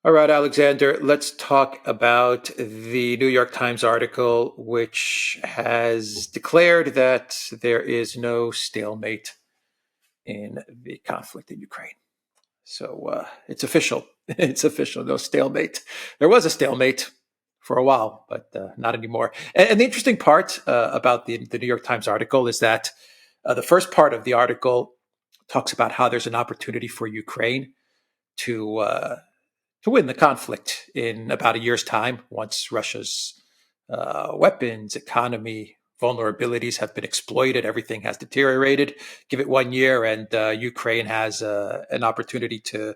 All right, Alexander, let's talk about the New York Times article, which has declared that there is no stalemate in the conflict in Ukraine. So it's official. It's official. No stalemate. There was a stalemate for a while, but not anymore. And the interesting part about the New York Times article is that the first part of the article talks about how there's an opportunity for Ukraine to to win the conflict in about a year's time once Russia's weapons, economy, vulnerabilities have been exploited. Everything has deteriorated. Give it 1 year, and Ukraine has an opportunity to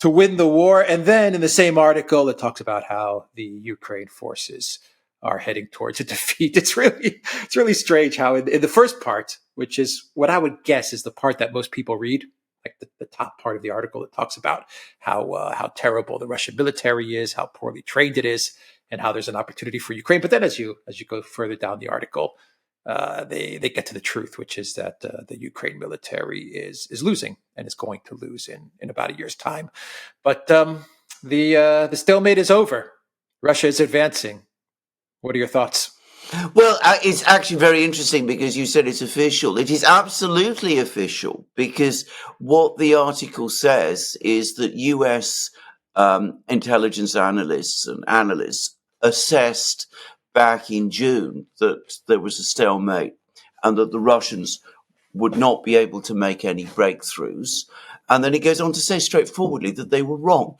win the war. And then in the same article, it talks about how the Ukraine forces are heading towards a defeat. It's really strange how in the first part, which is what I would guess is the part that most people read, like the top part of the article, it talks about how terrible the Russian military is, how poorly trained it is, and how there's an opportunity for Ukraine. But then as you go further down the article, they get to the truth, which is that the Ukraine military is losing and is going to lose in about a year's time. But the stalemate is over. Russia is advancing. What are your thoughts? Well, it's actually very interesting because you said it's official. It is absolutely official because what the article says is that US intelligence analysts and analysts assessed back in June that there was a stalemate and that the Russians would not be able to make any breakthroughs. And then it goes on to say straightforwardly that they were wrong.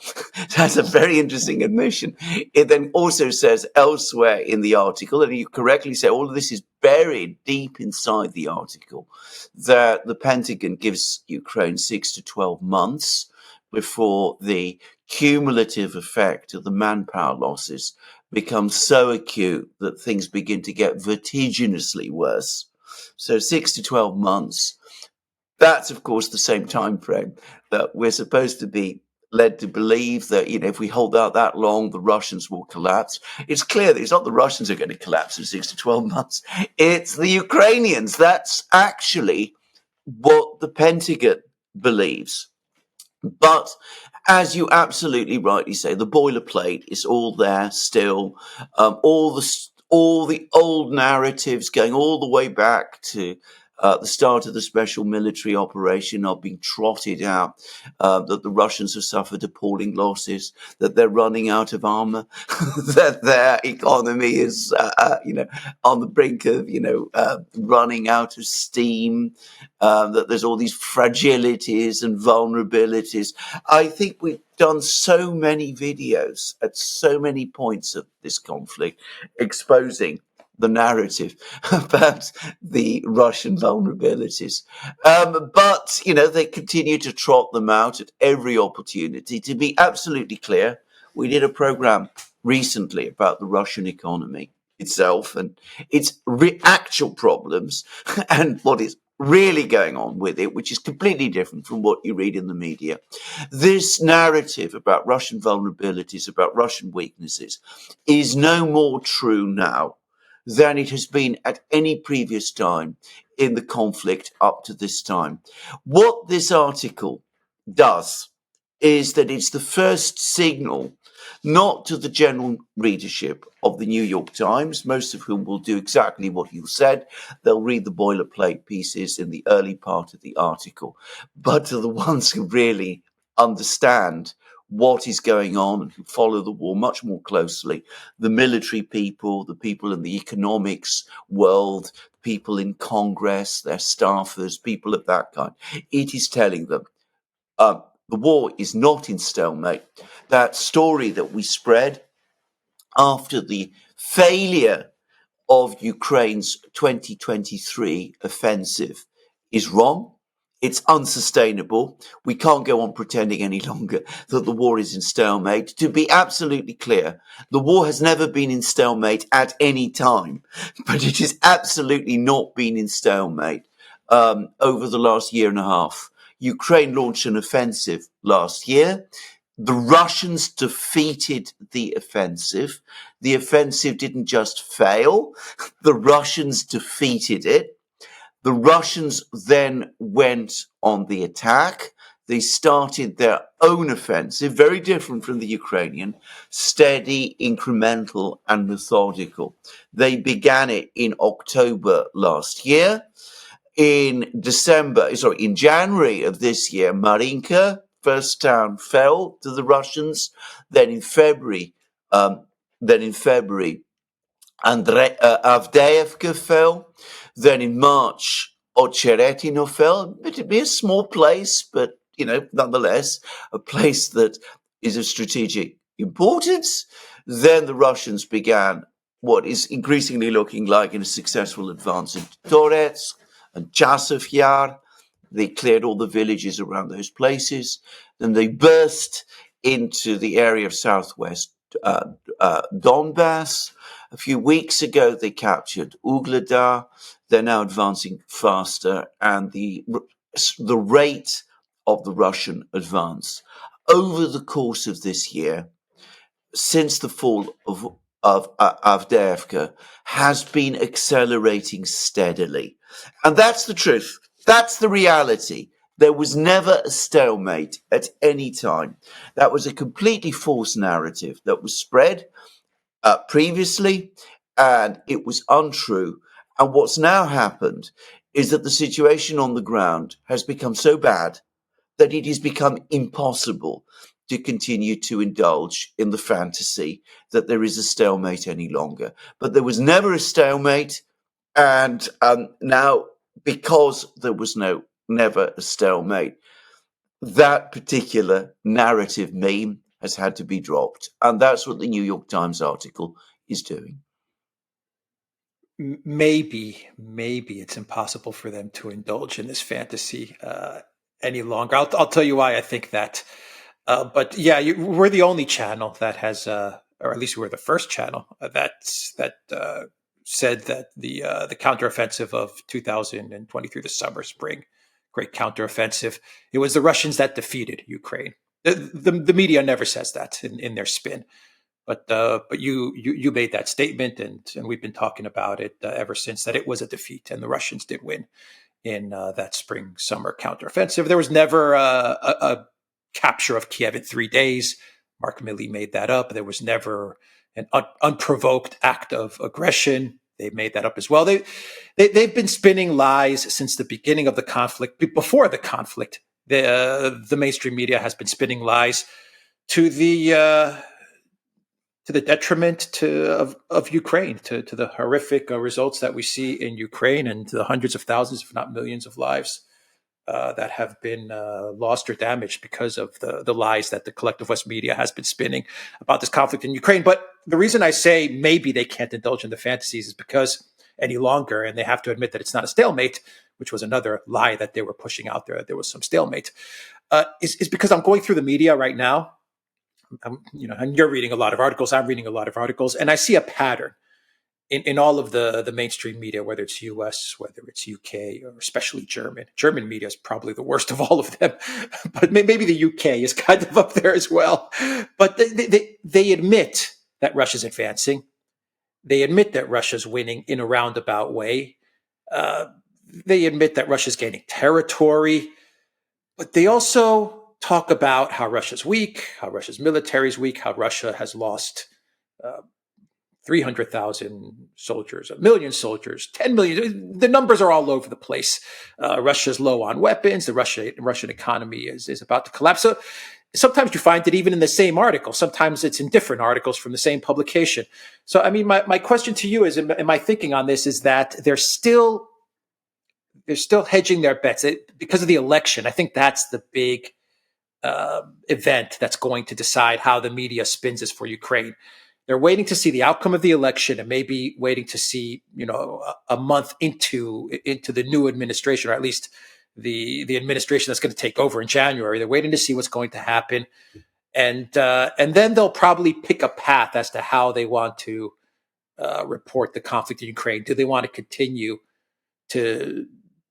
That's a very interesting admission. It then also says elsewhere in the article, and you correctly say all of this is buried deep inside the article, that the Pentagon gives Ukraine 6 to 12 months before the cumulative effect of the manpower losses becomes so acute that things begin to get vertiginously worse. So 6 to 12 months. That's, of course, the same time frame that we're supposed to be led to believe that, if we hold out that long, the Russians will collapse. It's clear that it's not the Russians who are going to collapse in 6 to 12 months. It's the Ukrainians. That's actually what the Pentagon believes. But as you absolutely rightly say, the boilerplate is all there still. All the old narratives going all the way back to the start of the special military operation are being trotted out, that the Russians have suffered appalling losses, that they're running out of armor, that their economy is, on the brink of, running out of steam, that there's all these fragilities and vulnerabilities. I think we've done so many videos at so many points of this conflict exposing the narrative about the Russian vulnerabilities. But, they continue to trot them out at every opportunity. To be absolutely clear, we did a program recently about the Russian economy itself and its actual problems and what is really going on with it, which is completely different from what you read in the media. This narrative about Russian vulnerabilities, about Russian weaknesses, is no more true now than it has been at any previous time in the conflict up to this time. What this article does is that it's the first signal, not to the general readership of the New York Times, most of whom will do exactly what you said. They'll read the boilerplate pieces in the early part of the article, but to the ones who really understand what is going on and who follow the war much more closely, the military people, the people in the economics world, people in Congress, their staffers, people of that kind. It is telling them the war is not in stalemate. That story that we spread after the failure of Ukraine's 2023 offensive is wrong. It's unsustainable. We can't go on pretending any longer that the war is in stalemate. To be absolutely clear, the war has never been in stalemate at any time, but it has absolutely not been in stalemate over the last year and a half. Ukraine launched an offensive last year. The Russians defeated the offensive. The offensive didn't just fail. The Russians defeated it. The Russians then went on the attack. they started their own offensive, very different from the Ukrainian, steady, incremental, and methodical. They began it in October last year. In January of this year, Marinka, first town, fell to the Russians. Then in February, um, Avdeevka fell. Then in March, Ocheretino fell. It'd be a small place, but nonetheless, a place that is of strategic importance. Then the Russians began what is increasingly looking like a successful advance into Torets and Chasov Yar. They cleared all the villages around those places. Then they burst into the area of southwest Donbass. A few weeks ago, they captured Ugledar. They're now advancing faster, and the rate of the Russian advance over the course of this year, since the fall of Avdeevka, has been accelerating steadily. And that's the truth. That's the reality. There was never a stalemate at any time. That was a completely false narrative that was spread previously, and it was untrue. And what's now happened is that the situation on the ground has become so bad that it has become impossible to continue to indulge in the fantasy that there is a stalemate any longer. But there was never a stalemate, and now, because there was never a stalemate, that particular narrative meme has had to be dropped. And that's what the New York Times article is doing. Maybe it's impossible for them to indulge in this fantasy any longer. I'll tell you why I think that. But yeah, we're the only channel that has, or at least we're the first channel that said that the counteroffensive of 2023, the summer, spring, great counteroffensive. It was the Russians that defeated Ukraine. The media never says that in their spin, but you made that statement, and we've been talking about it ever since, that it was a defeat and the Russians did win in that spring summer counteroffensive. There was never a capture of Kiev in 3 days. Mark Milley made that up. There was never an unprovoked act of aggression. They made that up as well. They've been spinning lies since the beginning of the conflict. Before the conflict, the mainstream media has been spinning lies to the detriment of Ukraine, to the horrific results that we see in Ukraine, and to the hundreds of thousands, if not millions, of lives that have been lost or damaged because of the lies that the collective West media has been spinning about this conflict in Ukraine. But the reason I say maybe they can't indulge in the fantasies is because any longer, and they have to admit that it's not a stalemate, which was another lie that they were pushing out there, there was some stalemate, is because I'm going through the media right now. And you're reading a lot of articles, I'm reading a lot of articles, and I see a pattern in all of the mainstream media, whether it's US, whether it's UK, or especially German. German media is probably the worst of all of them, but maybe the UK is kind of up there as well. But they admit that Russia's advancing. They admit that Russia's winning in a roundabout way. They admit that Russia's gaining territory, but they also talk about how Russia's weak, how Russia's military is weak, how Russia has lost 300,000 soldiers, 1 million soldiers, 10 million. The numbers are all over the place. Russia's low on weapons. The Russian economy is about to collapse. So sometimes you find it even in the same article. Sometimes it's in different articles from the same publication. So, I mean, my question to you is, and my thinking on this is that they're still hedging their bets because of the election. I think that's the big event that's going to decide how the media spins this for Ukraine. They're waiting to see the outcome of the election, and maybe waiting to see, a month into the new administration, or at least the administration that's going to take over in January. They're waiting to see what's going to happen, and then they'll probably pick a path as to how they want to report the conflict in Ukraine. Do they want to continue to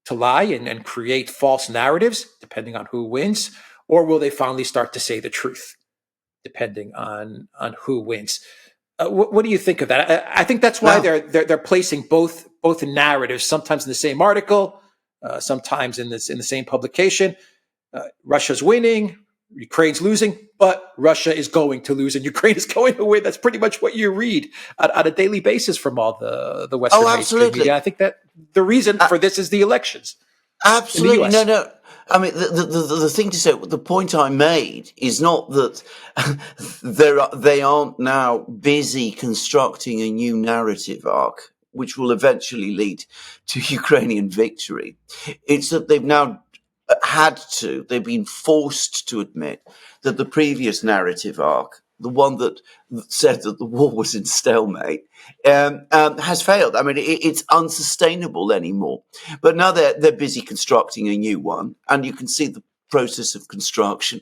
lie and create false narratives, depending on who wins, or will they finally start to say the truth, depending on who wins? What do you think of that? I think that's why they're placing both narratives, sometimes in the same article, sometimes in the same publication. Russia's winning, Ukraine's losing, but Russia is going to lose and Ukraine is going to win. That's pretty much what you read on a daily basis from all the Western Oh, mainstream media. absolutely. I think that the reason for this is the elections in the Absolutely. No, US. no. I mean, the thing to say, the point I made is not that they aren't now busy constructing a new narrative arc, which will eventually lead to Ukrainian victory. It's that they've now they've been forced to admit that the previous narrative arc, the one that said that the war was in stalemate, has failed. I mean, it's unsustainable anymore. But now they're busy constructing a new one, and you can see the process of construction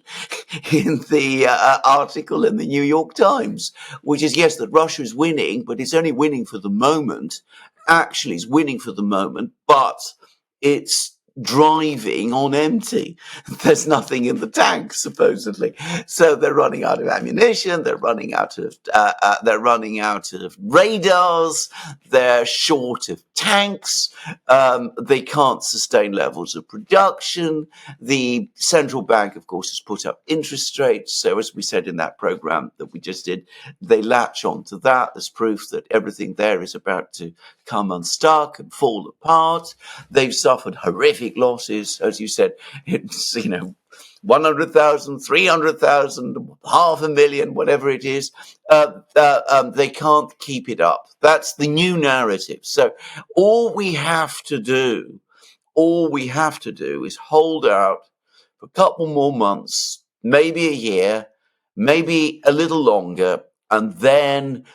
in the article in the New York Times, which is, yes, that Russia is winning, but it's only winning for the moment. Actually, it's winning for the moment, but it's driving on empty. There's nothing in the tank, supposedly. So they're running out of ammunition. They're running out of radars. They're short of tanks. They can't sustain levels of production. The central bank, of course, has put up interest rates. So as we said in that program that we just did, they latch onto that as proof that everything there is about to come unstuck and fall apart. They've suffered horrific losses, as you said. It's 100,000, 300,000, 500,000, whatever it is. They can't keep it up. That's the new narrative. So all we have to do is hold out for a couple more months, maybe a year, maybe a little longer, and then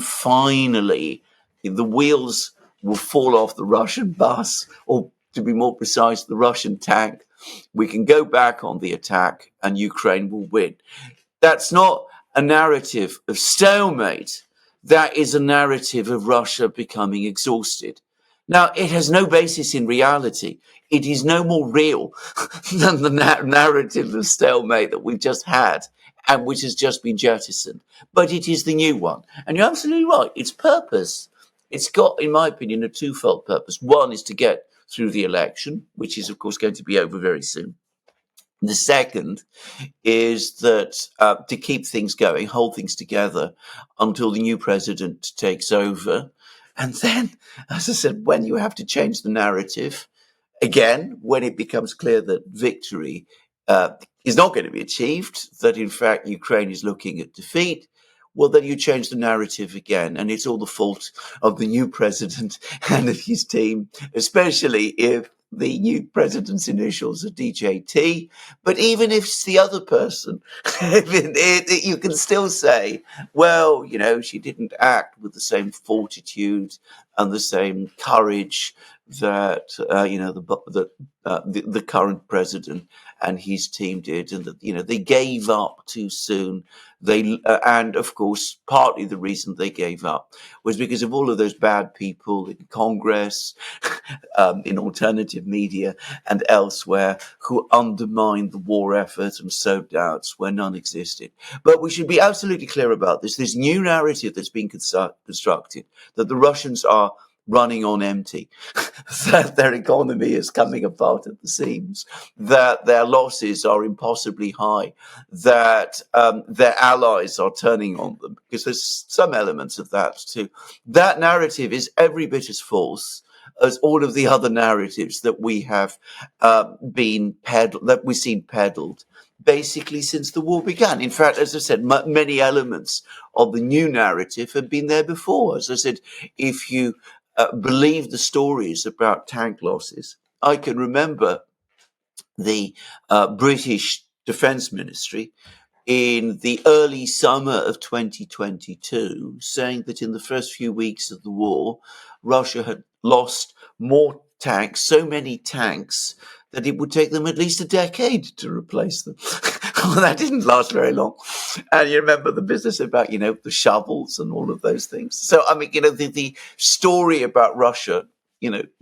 finally the wheels will fall off the Russian bus, or to be more precise, the Russian tank. We can go back on the attack and Ukraine will win. That's not a narrative of stalemate. That is a narrative of Russia becoming exhausted. Now, it has no basis in reality. It is no more real than the narrative of stalemate that we've just had and which has just been jettisoned. But it is the new one. And you're absolutely right. Its purpose, it's got, in my opinion, a twofold purpose. One is to get through the election, which is, of course, going to be over very soon. The second is that to keep things going, hold things together until the new president takes over. And then, as I said, when you have to change the narrative, again, when it becomes clear that victory is not going to be achieved, that in fact Ukraine is looking at defeat, well, then you change the narrative again. And it's all the fault of the new president and of his team, especially if the new president's initials are DJT. But even if it's the other person, you can still say, well, she didn't act with the same fortitude and the same courage that the current president and his team did, and that they gave up too soon. And of course, partly the reason they gave up was because of all of those bad people in Congress, in alternative media, and elsewhere who undermined the war effort and sowed doubts where none existed. But we should be absolutely clear about this new narrative that's been constructed, that the Russians are running on empty, that their economy is coming apart at the seams, that their losses are impossibly high, that their allies are turning on them, because there's some elements of that too. That narrative is every bit as false as all of the other narratives that we have that we've seen peddled basically since the war began. In fact, as I said, many elements of the new narrative have been there before. As I said, if you believe the stories about tank losses, I can remember the British Defence Ministry in the early summer of 2022 saying that in the first few weeks of the war, Russia had lost more tanks, so many tanks, that it would take them at least a decade to replace them. Well, that didn't last very long. And you remember the business about, the shovels and all of those things. So, I mean, the story about Russia,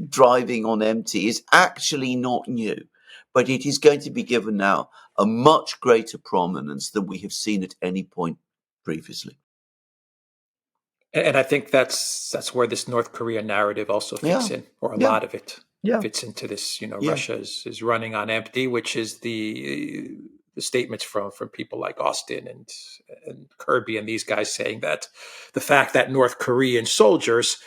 driving on empty is actually not new. But it is going to be given now a much greater prominence than we have seen at any point previously. And I think that's where this North Korea narrative also fits Yeah, in, or a yeah. lot of it. Yeah. fits into this. Yeah. Russia is running on empty, which is the statements from people like Austin and Kirby and these guys saying that the fact that North Korean soldiers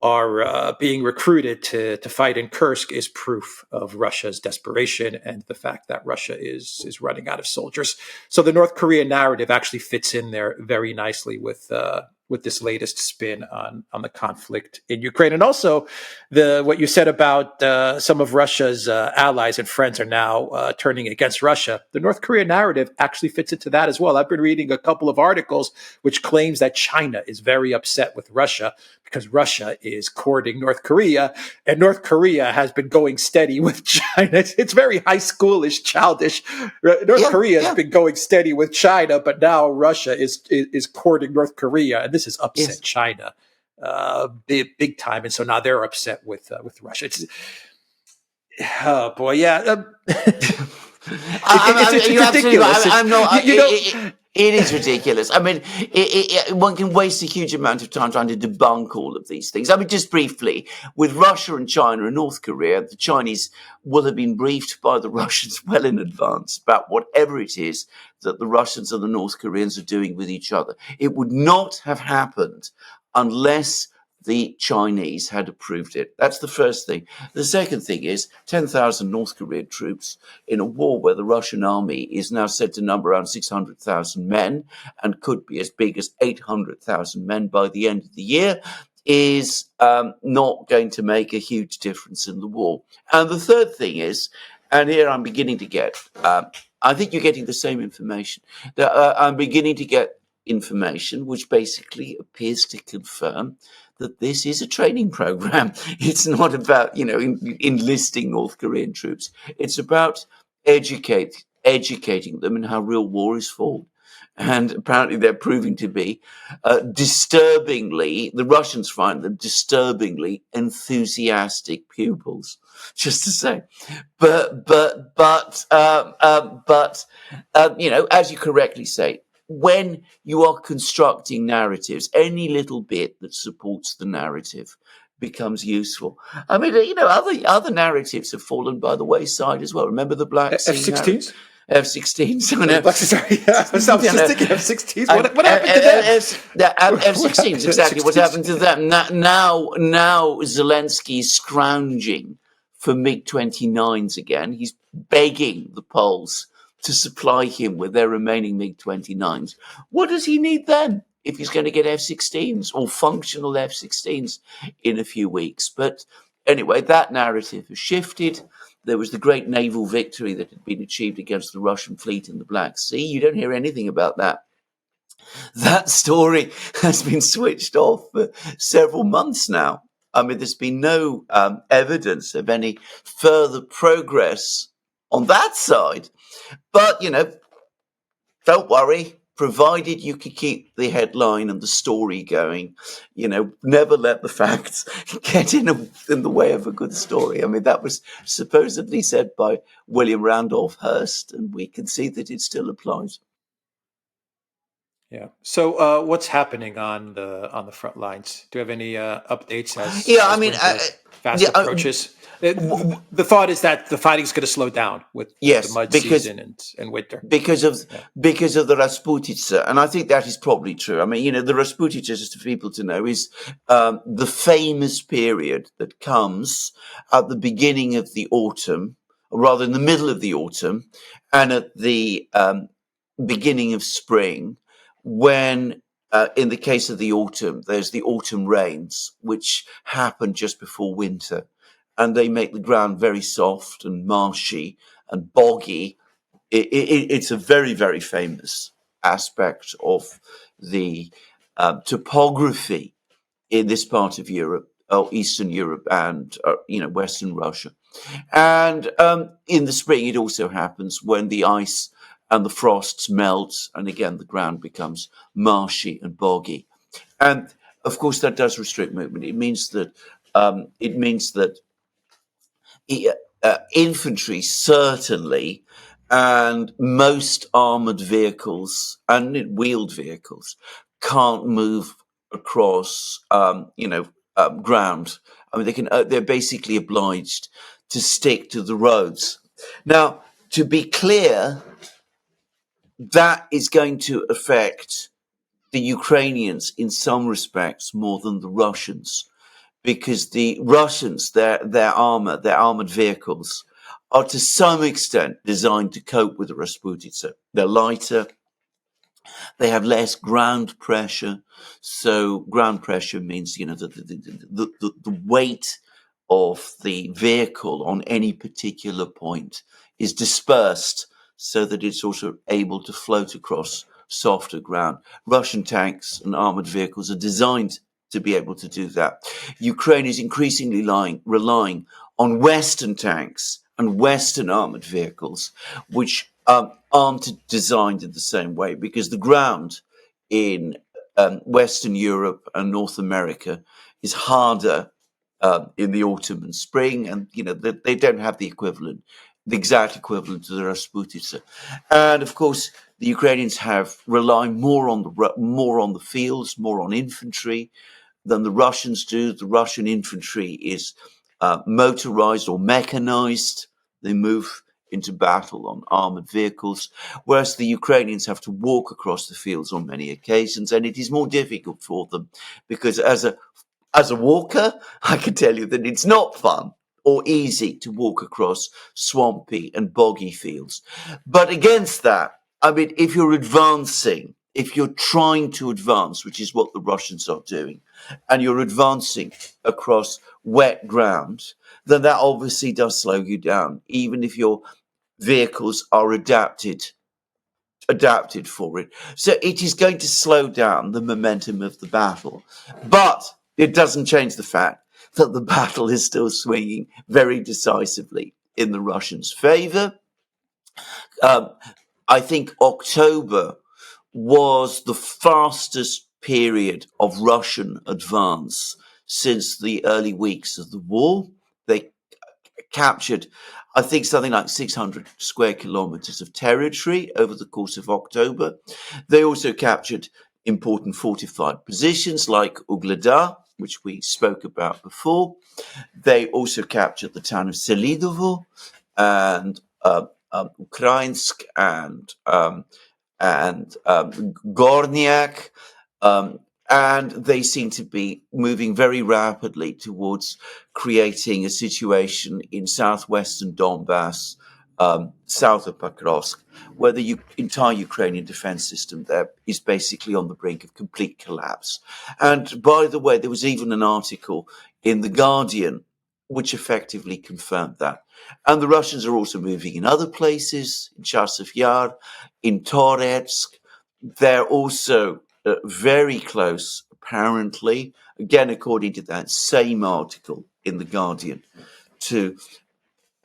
are being recruited to fight in Kursk is proof of Russia's desperation and the fact that Russia is running out of soldiers. So the North Korean narrative actually fits in there very nicely with this latest spin on the conflict in Ukraine, and also what you said about some of Russia's allies and friends are now turning against Russia. The North Korean narrative actually fits into that as well. I've been reading a couple of articles which claims that China is very upset with Russia because Russia is courting North Korea, and North Korea has been going steady with China. It's very high schoolish, childish. North Yeah. Korea has Yeah. been going steady with China, but now Russia is courting North Korea, and this has upset Yes. China big time, and so now they're upset with Russia. Oh boy, yeah. It's You're absolutely right. ridiculous. I'm not. You know, It is ridiculous. I mean, one can waste a huge amount of time trying to debunk all of these things. I mean, just briefly, with Russia and China and North Korea, the Chinese will have been briefed by the Russians well in advance about whatever it is that the Russians and the North Koreans are doing with each other. It would not have happened unless the Chinese had approved it. That's the first thing. The second thing is 10,000 North Korean troops in a war where the Russian army is now said to number around 600,000 men and could be as big as 800,000 men by the end of the year is not going to make a huge difference in the war. And the third thing is, and here I'm beginning to get, I think you're getting the same information. I'm beginning to get information which basically appears to confirm that this is a training program. It's not about, enlisting North Korean troops. It's about educating them in how real war is fought. And apparently they're proving to be the Russians find them disturbingly enthusiastic pupils, just to say. But as you correctly say, when you are constructing narratives, any little bit that supports the narrative becomes useful. I mean, other narratives have fallen by the wayside as well. Remember the Black Sea narrative? F-16s. F-16s. Sorry, I was just thinking F-16s. What happened to them? F-16s, exactly. What happened to them? Now Zelensky's scrounging for MiG-29s again. He's begging the Poles to supply him with their remaining MiG-29s. What does he need then if he's going to get F-16s or functional F-16s in a few weeks? But anyway, that narrative has shifted. There was the great naval victory that had been achieved against the Russian fleet in the Black Sea. You don't hear anything about that. That story has been switched off for several months now. I mean, there's been no evidence of any further progress on that side. But, don't worry, provided you could keep the headline and the story going, never let the facts get in the way of a good story. I mean, that was supposedly said by William Randolph Hearst, and we can see that it still applies. Yeah. So, what's happening on the front lines? Do you have any updates as winter fast approaches? The thought is that the fighting is going to slow down with the mud season and winter because of the Rasputitsa, and I think that is probably true. I mean, the Rasputitsa, just for people to know, is the famous period that comes at the beginning of the autumn, or rather in the middle of the autumn, and at the beginning of spring, when in the case of the autumn, there's the autumn rains, which happen just before winter, and they make the ground very soft and marshy and boggy. It's a very, very famous aspect of the topography in this part of Europe, or Eastern Europe, and Western Russia. And in the spring, it also happens when the ice and the frosts melt, and again the ground becomes marshy and boggy. And of course, that does restrict movement. It means that infantry certainly, and most armored vehicles and wheeled vehicles can't move across, ground. I mean, they're basically obliged to stick to the roads. Now, to be clear, that is going to affect the Ukrainians in some respects more than the Russians, because the Russians, their armor, their armored vehicles, are to some extent designed to cope with the Rasputitsa. They're lighter, they have less ground pressure. So ground pressure means, the weight of the vehicle on any particular point is dispersed so that it's also able to float across softer ground. Russian tanks and armored vehicles are designed to be able to do that. Ukraine is increasingly relying on Western tanks and Western armored vehicles, which aren't designed in the same way, because the ground in Western Europe and North America is harder in the autumn and spring, and they don't have the exact equivalent to the Rasputitsa. And of course, the Ukrainians have relied more on the fields, more on infantry than the Russians do. The Russian infantry is motorized or mechanized. They move into battle on armored vehicles, whereas the Ukrainians have to walk across the fields on many occasions, and it is more difficult for them because as a walker, I can tell you that it's not fun or easy to walk across swampy and boggy fields. But against that, I mean, if you're trying to advance, which is what the Russians are doing, and you're advancing across wet ground, then that obviously does slow you down, even if your vehicles are adapted for it. So it is going to slow down the momentum of the battle. But it doesn't change the fact that the battle is still swinging very decisively in the Russians' favor. I think October was the fastest period of Russian advance since the early weeks of the war. They captured, I think, something like 600 square kilometers of territory over the course of October. They also captured important fortified positions like Ugleda, which we spoke about before. They also captured the town of Selidovo and Ukrainsk and Gornyak, and they seem to be moving very rapidly towards creating a situation in southwestern Donbass, south of Pakrovsk, where the entire Ukrainian defense system there is basically on the brink of complete collapse. And by the way, there was even an article in The Guardian which effectively confirmed that. And the Russians are also moving in other places, in Chasiv Yar, in Toretsk. They're also very close, apparently, again, according to that same article in The Guardian, to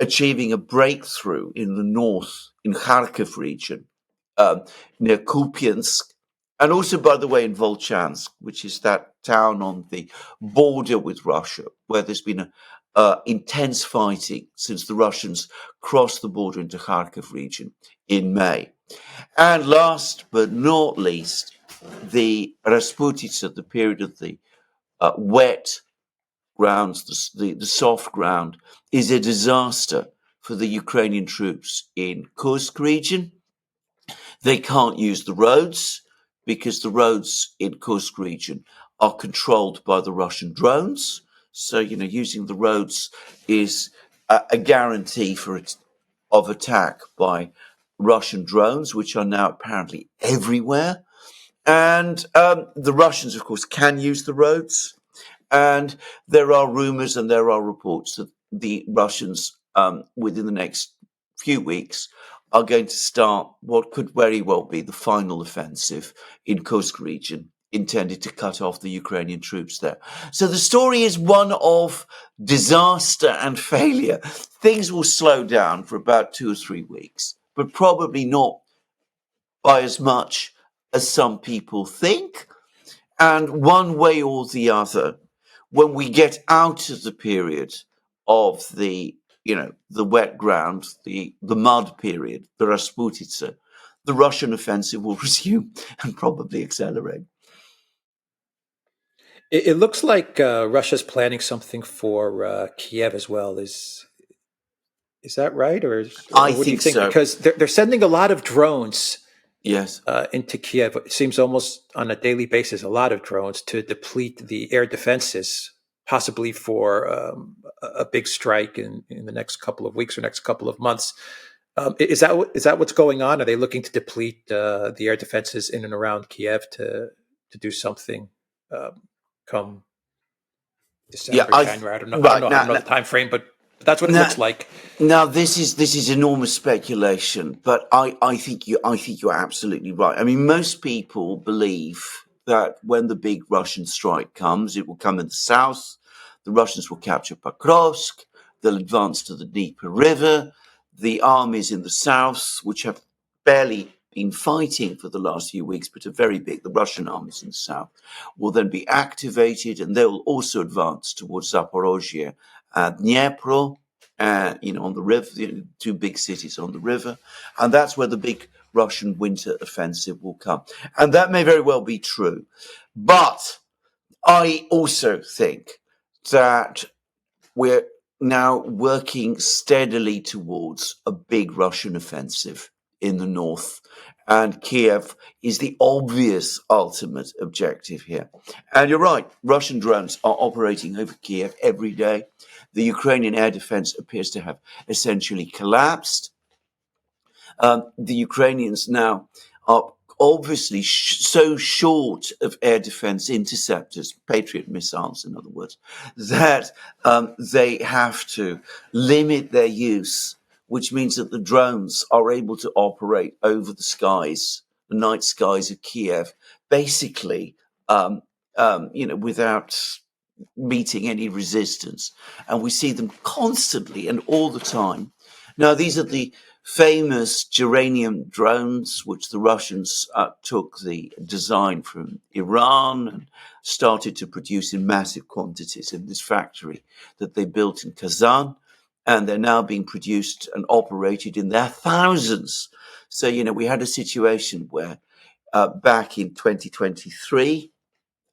achieving a breakthrough in the north, in Kharkiv region, near Kupiansk, and also, by the way, in Volchansk, which is that town on the border with Russia, where there's been intense fighting since the Russians crossed the border into Kharkiv region in May. And last but not least, the Rasputitsa, the period of the wet grounds, the soft ground, is a disaster for the Ukrainian troops in Kursk region. They can't use the roads because the roads in Kursk region are controlled by the Russian drones. So, using the roads is a guarantee of attack by Russian drones, which are now apparently everywhere. And the Russians, of course, can use the roads. And there are rumors and there are reports that the Russians, within the next few weeks, are going to start what could very well be the final offensive in Kursk region, intended to cut off the Ukrainian troops there. So the story is one of disaster and failure. Things will slow down for about 2 or 3 weeks, but probably not by as much as some people think. And one way or the other, when we get out of the period of the wet ground, the mud period, the Rasputitsa, the Russian offensive will resume and probably accelerate. It looks like Russia's planning something for Kiev as well. Is that right, or I what do you think think? so. Because they're sending a lot of drones Yes. into Kiev. It seems almost on a daily basis, a lot of drones to deplete the air defenses, possibly for a big strike in the next couple of weeks or next couple of months. Is that what's going on? Are they looking to deplete the air defenses in and around Kiev to do something come Yeah. December, January? I don't know. Right I don't now. know the time frame, but that's what it Now, looks like. now this is enormous speculation, but I think you're absolutely right. I mean, most people believe that when the big Russian strike comes, it will come in the south. The Russians will capture Pokrovsk. They'll advance to the Dnieper River. The armies in the south, which have barely been fighting for the last few weeks, but are very big, the Russian armies in the south, will then be activated, and they will also advance towards Zaporozhye and Dnipro, on the river, two big cities on the river, and that's where the big Russian winter offensive will come. And that may very well be true, but I also think that we're now working steadily towards a big Russian offensive in the north. And Kiev is the obvious ultimate objective here. And you're right, Russian drones are operating over Kiev every day. The Ukrainian air defense appears to have essentially collapsed. The Ukrainians now are obviously so short of air defense interceptors, Patriot missiles, in other words, that they have to limit their use, which means that the drones are able to operate over the skies, the night skies of Kiev, basically, without meeting any resistance. And we see them constantly and all the time. Now, these are the famous geranium drones, which the Russians took the design from Iran and started to produce in massive quantities in this factory that they built in Kazan. And they're now being produced and operated in their thousands. So, we had a situation where back in 2023,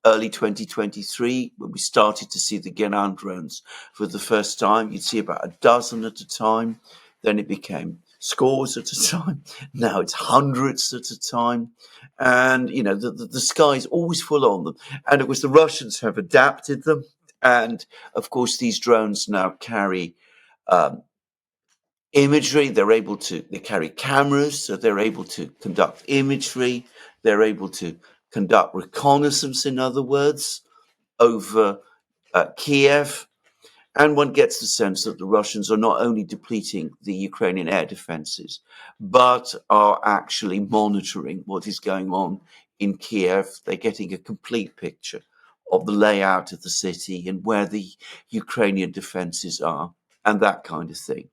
early 2023, when we started to see the Genan drones for the first time, you'd see about a dozen at a time. Then it became scores at a time. Now it's hundreds at a time. And, the sky is always full on them. And it was the Russians have adapted them. And of course, these drones now carry imagery. They carry cameras, so they're able to conduct imagery. They're able to conduct reconnaissance, in other words, over Kiev. And one gets the sense that the Russians are not only depleting the Ukrainian air defenses, but are actually monitoring what is going on in Kiev. They're getting a complete picture of the layout of the city and where the Ukrainian defenses are and that kind of thing.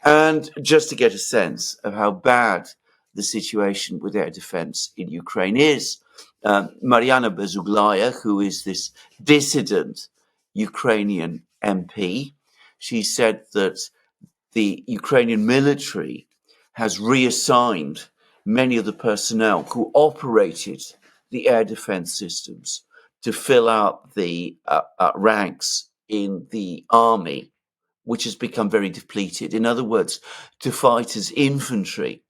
And just to get a sense of how bad the situation with air defense in Ukraine is, Mariana Bezuglaya, who is this dissident Ukrainian MP, she said that the Ukrainian military has reassigned many of the personnel who operated the air defense systems to fill out the ranks in the army, which has become very depleted. In other words, to fight as infantry.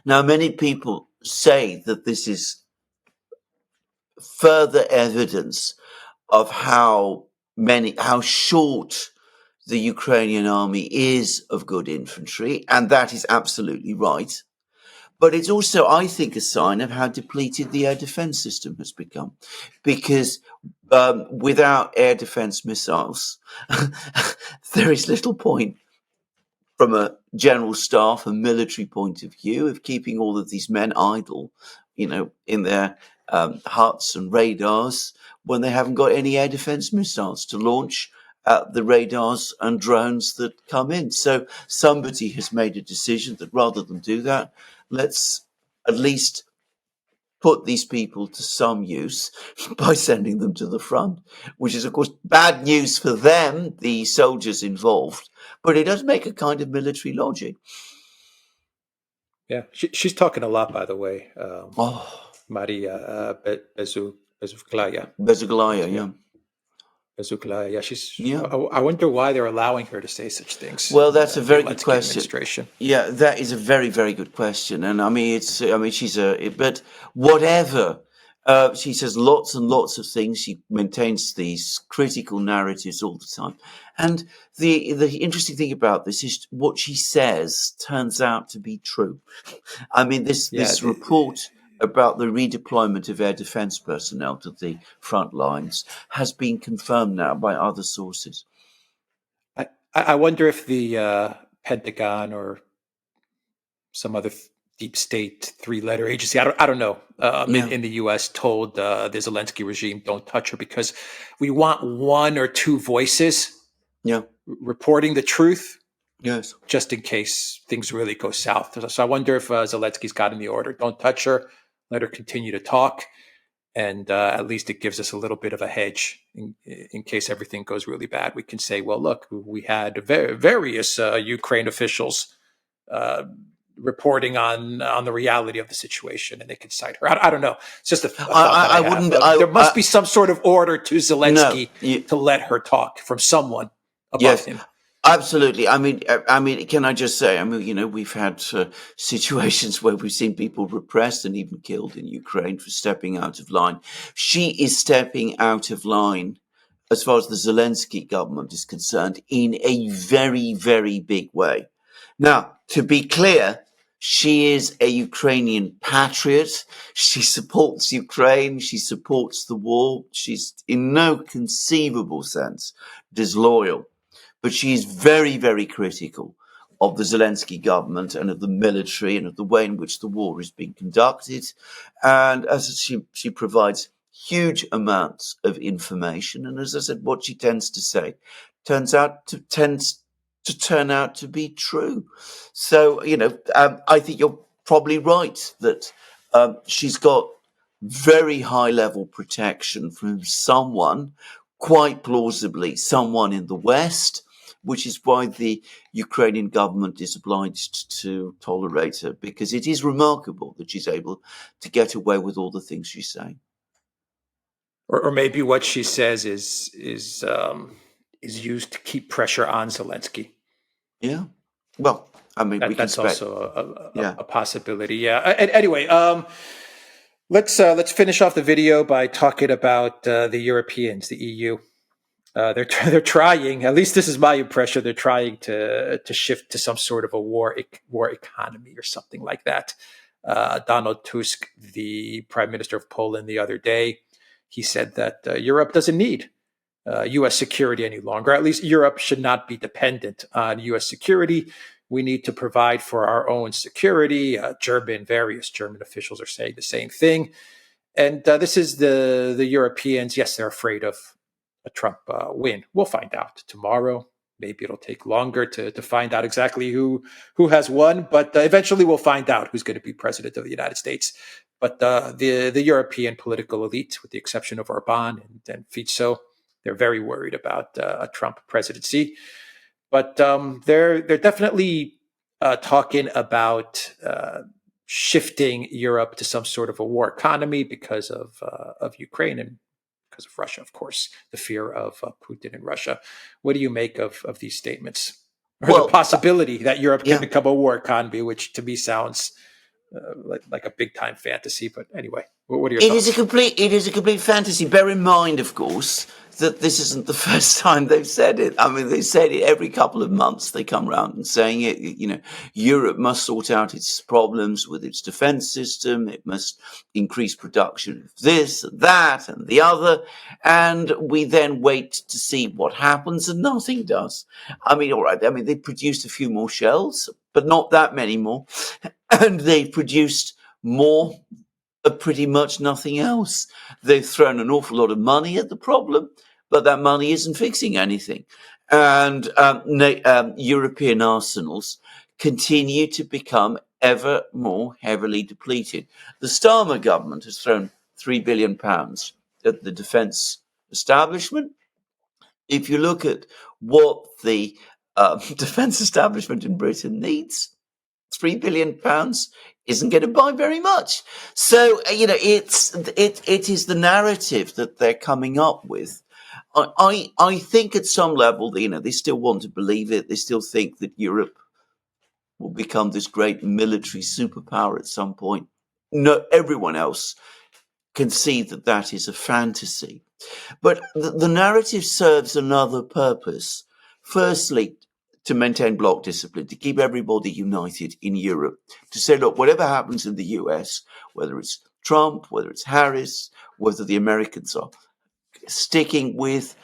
Now, many people say that this is further evidence of how short the Ukrainian army is of good infantry, and that is absolutely right. But it's also, I think, a sign of how depleted the air defense system has become, because without air defense missiles, there is little point from a general staff and military point of view of keeping all of these men idle, in their huts and radars when they haven't got any air defense missiles to launch at the radars and drones that come in. So somebody has made a decision that rather than do that, let's at least put these people to some use by sending them to the front, which is, of course, bad news for them, the soldiers involved, but it does make a kind of military logic. Yeah, she's talking a lot, by the way. Oh, Maria Bezukaya. Bezuglaya, Yeah, yeah. Bezukaya. Yeah, she's. Yeah. I wonder why they're allowing her to say such things Well, in that's a the very good Zelensky question. administration. Yeah, that is a very, very good question. And I mean, she's but whatever. She says lots and lots of things. She maintains these critical narratives all the time. And the interesting thing about this is what she says turns out to be true. I mean, Yeah, this report about the redeployment of air defense personnel to the front lines has been confirmed now by other sources. I wonder if the Pentagon or some other deep state three-letter agency, I don't know, Yeah, in the U.S. told the Zelensky regime, don't touch her because we want one or two voices yeah, reporting the truth yes. just in case things really go south. So I wonder if Zelensky's gotten the order, don't touch her, let her continue to talk. And at least it gives us a little bit of a hedge in case everything goes really bad. We can say, well, look, we had various Ukraine officials uh, reporting on the reality of the situation, and they could cite her. I don't know. It's just a thought that I I have. wouldn't. There must be some sort of order to No. Zelensky to let her talk from someone above Yes, him. absolutely. I mean, can I just say? I mean, we've had situations where we've seen people repressed and even killed in Ukraine for stepping out of line. She is stepping out of line, as far as the Zelensky government is concerned, in a very, very big way. Now, to be clear, she is a Ukrainian patriot. She supports Ukraine. She supports the war. She's in no conceivable sense disloyal, but she is very, very critical of the Zelensky government and of the military and of the way in which the war is being conducted. And as she provides huge amounts of information. And as I said, what she tends to say tends to turn out to be true. So, I think you're probably right that she's got very high level protection from someone, quite plausibly, someone in the West, which is why the Ukrainian government is obliged to tolerate her, because it is remarkable that she's able to get away with all the things she's saying. Or maybe what she says is used to keep pressure on Zelensky. Yeah. Well, I mean, we can That's spec. also Yeah. a possibility. Yeah. Anyway, let's finish off the video by talking about the Europeans, the EU. They're trying. At least this is my impression. They're trying to shift to some sort of a war economy or something like that. Donald Tusk, the Prime Minister of Poland, the other day, he said that Europe doesn't need U.S. security any longer. At least Europe should not be dependent on U.S. security. We need to provide for our own security. Various German officials are saying the same thing. And this is the Europeans. Yes, they're afraid of a Trump win. We'll find out tomorrow. Maybe it'll take longer to find out exactly who has won, but eventually we'll find out who's going to be president of the United States. But the European political elite, with the exception of Orban and Fico, they're very worried about a Trump presidency. But they're definitely talking about shifting Europe to some sort of a war economy because of Ukraine and because of Russia, of course, the fear of Putin and Russia. What do you make of these statements? Or the Well, possibility that Europe can yeah. become a war economy, which to me sounds like a big time fantasy. But anyway, what are your thoughts? It is a complete fantasy. Bear in mind, of course, that this isn't the first time they've said it. I mean, they said it every couple of months. They come around and saying it. Europe must sort out its problems with its defense system. It must increase production of this, that, and the other. And we then wait to see what happens, and nothing does. I mean, all right. I mean, they produced a few more shells, but not that many more. And they've produced more of pretty much nothing else. They've thrown an awful lot of money at the problem, but that money isn't fixing anything. And European arsenals continue to become ever more heavily depleted. The Starmer government has thrown £3 billion at the defence establishment. If you look at what the defence establishment in Britain needs, £3 billion isn't going to buy very much. So it is the narrative that they're coming up with. I think at some level, they still want to believe it. They still think that Europe will become this great military superpower at some point. No, everyone else can see that that is a fantasy. But the narrative serves another purpose. Firstly, to maintain bloc discipline, to keep everybody united in Europe, to say, look, whatever happens in the US, whether it's Trump, whether it's Harris, whether the Americans are sticking with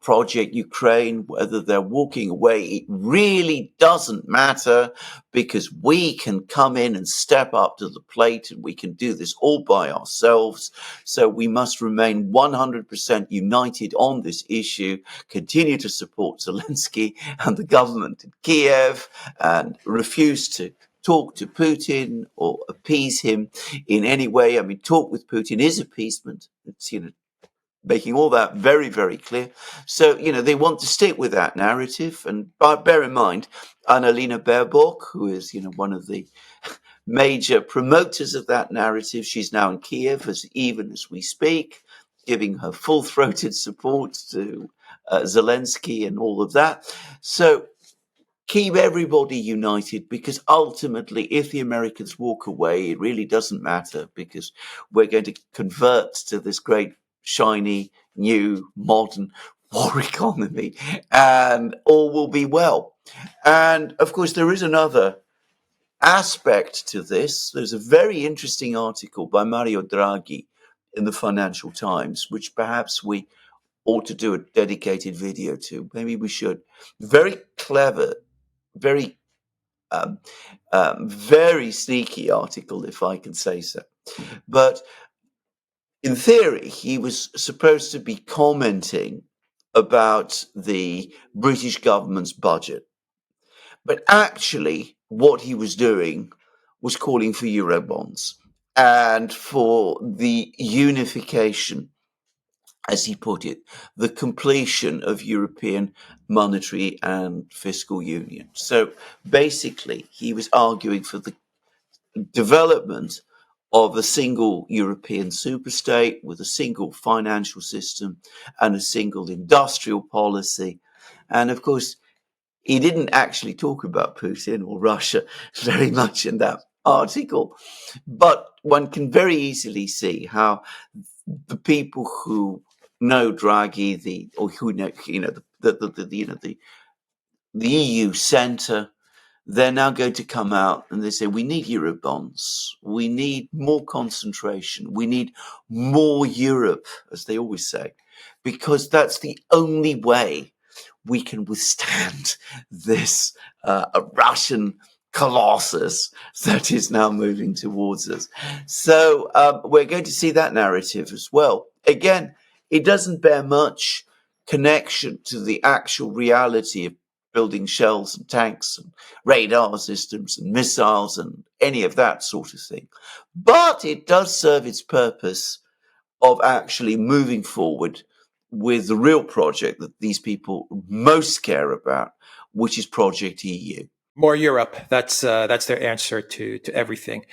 Project Ukraine, whether they're walking away, it really doesn't matter, because we can come in and step up to the plate and we can do this all by ourselves. So we must remain 100% united on this issue, continue to support Zelensky and the government in Kiev, and refuse to talk to Putin or appease him in any way. I mean, talk with Putin is appeasement. It's, making all that very, very clear. So, they want to stick with that narrative. And bear in mind, Annalena Baerbock, who is, one of the major promoters of that narrative, she's now in Kiev even as we speak, giving her full-throated support to Zelensky and all of that. So keep everybody united, because ultimately, if the Americans walk away, it really doesn't matter, because we're going to convert to this great, shiny, new, modern war economy, and all will be well. And of course, there is another aspect to this. There's a very interesting article by Mario Draghi in the Financial Times, which perhaps we ought to do a dedicated video to. Maybe we should. Very clever, very very sneaky article, if I can say so. But in theory, he was supposed to be commenting about the British government's budget. But actually, what he was doing was calling for Eurobonds and for the unification, as he put it, the completion of European monetary and fiscal union. So basically, he was arguing for the development of a single European superstate with a single financial system and a single industrial policy. And of course, he didn't actually talk about Putin or Russia very much in that article, but one can very easily see how the people who know Draghi, or who know, the EU centre, they're now going to come out and they say, we need Eurobonds. We need more concentration. We need more Europe, as they always say, because that's the only way we can withstand this Russian colossus that is now moving towards us. So we're going to see that narrative as well. Again, it doesn't bear much connection to the actual reality of building shells and tanks and radar systems and missiles and any of that sort of thing. But it does serve its purpose of actually moving forward with the real project that these people most care about, which is Project EU. More Europe. That's their answer to everything.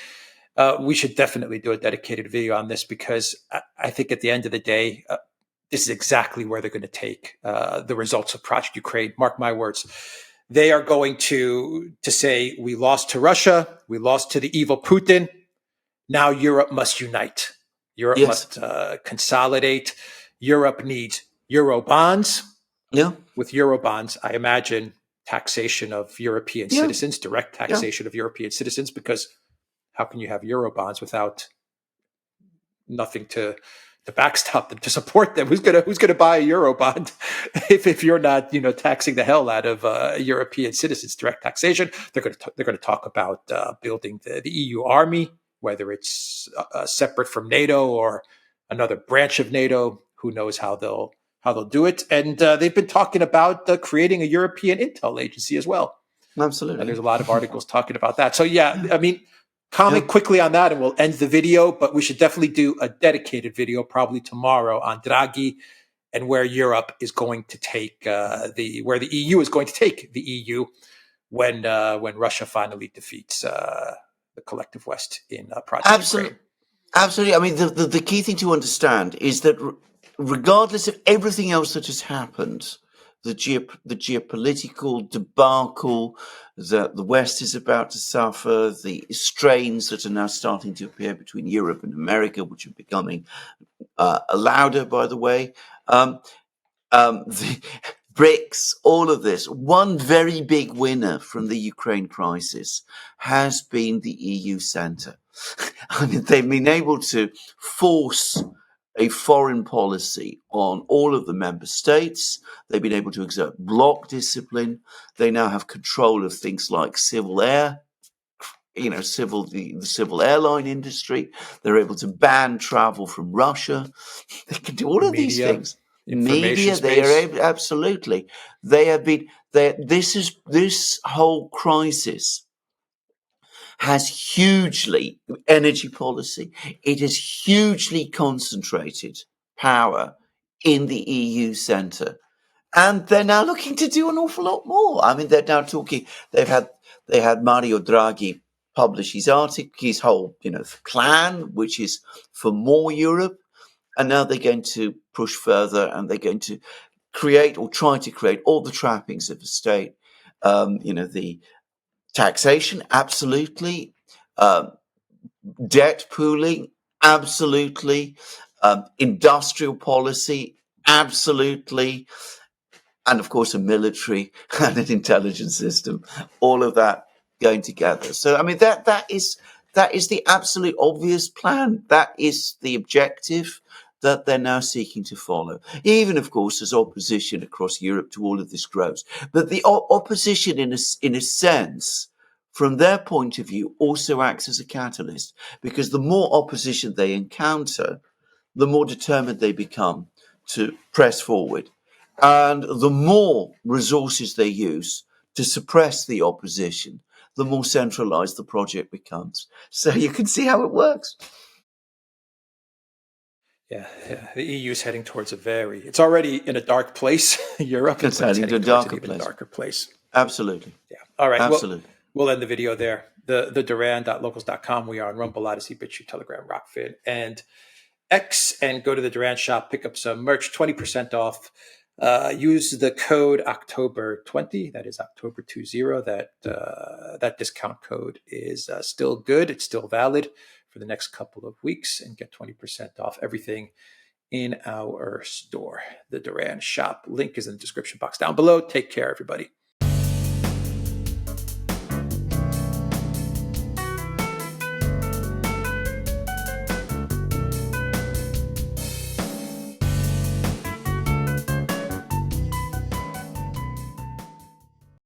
We should definitely do a dedicated video on this, because I think at the end of the day, this is exactly where they're going to take the results of Project Ukraine. Mark my words. They are going to say, we lost to Russia, we lost to the evil Putin. Now Europe must unite. Europe must consolidate. Europe needs Euro bonds. Yeah. With Euro bonds, I imagine taxation of European citizens, direct taxation of European citizens, because how can you have Euro bonds without nothing to backstop them, to support them? Who's gonna buy a Euro bond if you're not taxing the hell out of European citizens? Direct taxation. They're going to talk about building the EU army, whether it's separate from NATO or another branch of NATO. Who knows how they'll do it? And they've been talking about creating a European intel agency as well. Absolutely. There's a lot of articles talking about that. So I mean, comment quickly on that and we'll end the video, but we should definitely do a dedicated video probably tomorrow on Draghi and where Europe is going to take where the EU is going to take the EU when Russia finally defeats the collective West in Project Absolutely. Ukraine. Absolutely. I mean, the key thing to understand is that regardless of everything else that has happened, the geopolitical debacle that the West is about to suffer, the strains that are now starting to appear between Europe and America, which are becoming louder, by the way, the BRICS, all of this. One very big winner from the Ukraine crisis has been the EU centre. I mean, they've been able to force a foreign policy on all of the member states. They've been able to exert bloc discipline. They now have control of things like civil air, the civil airline industry. They're able to ban travel from Russia. They can do all of these Media, things. information Media, they are space. able, absolutely. They have been. This whole crisis has hugely energy policy. It has hugely concentrated power in the EU centre, and they're now looking to do an awful lot more. I mean, they're now talking. They had Mario Draghi publish his article, his whole plan, which is for more Europe, and now they're going to push further, and they're going to create or try to create all the trappings of a state. The taxation, absolutely. Um, Debt pooling, absolutely. Industrial policy, absolutely. And of course, a military and an intelligence system, all of that going together. So, I mean, that is the absolute obvious plan. That is the objective that they're now seeking to follow. Even, of course, as opposition across Europe to all of this grows. But the opposition, in a sense, from their point of view, also acts as a catalyst, because the more opposition they encounter, the more determined they become to press forward. And the more resources they use to suppress the opposition, the more centralized the project becomes. So you can see how it works. Yeah, the EU is heading towards it's already in a dark place, Europe, It's but it's heading to a heading towards an darker even place. darker place. Absolutely. Yeah. All right. Well, Absolutely. we'll end the video there. The Duran.locals.com. We are on Rumble, Odyssey, BitChute, Telegram, Rockfin, and X. And go to the Duran shop, pick up some merch, 20% off. Use the code October20. That is October20. That discount code is still good. It's still valid for the next couple of weeks, and get 20% off everything in our store, the Duran shop. Link is in the description box down below. Take care, everybody.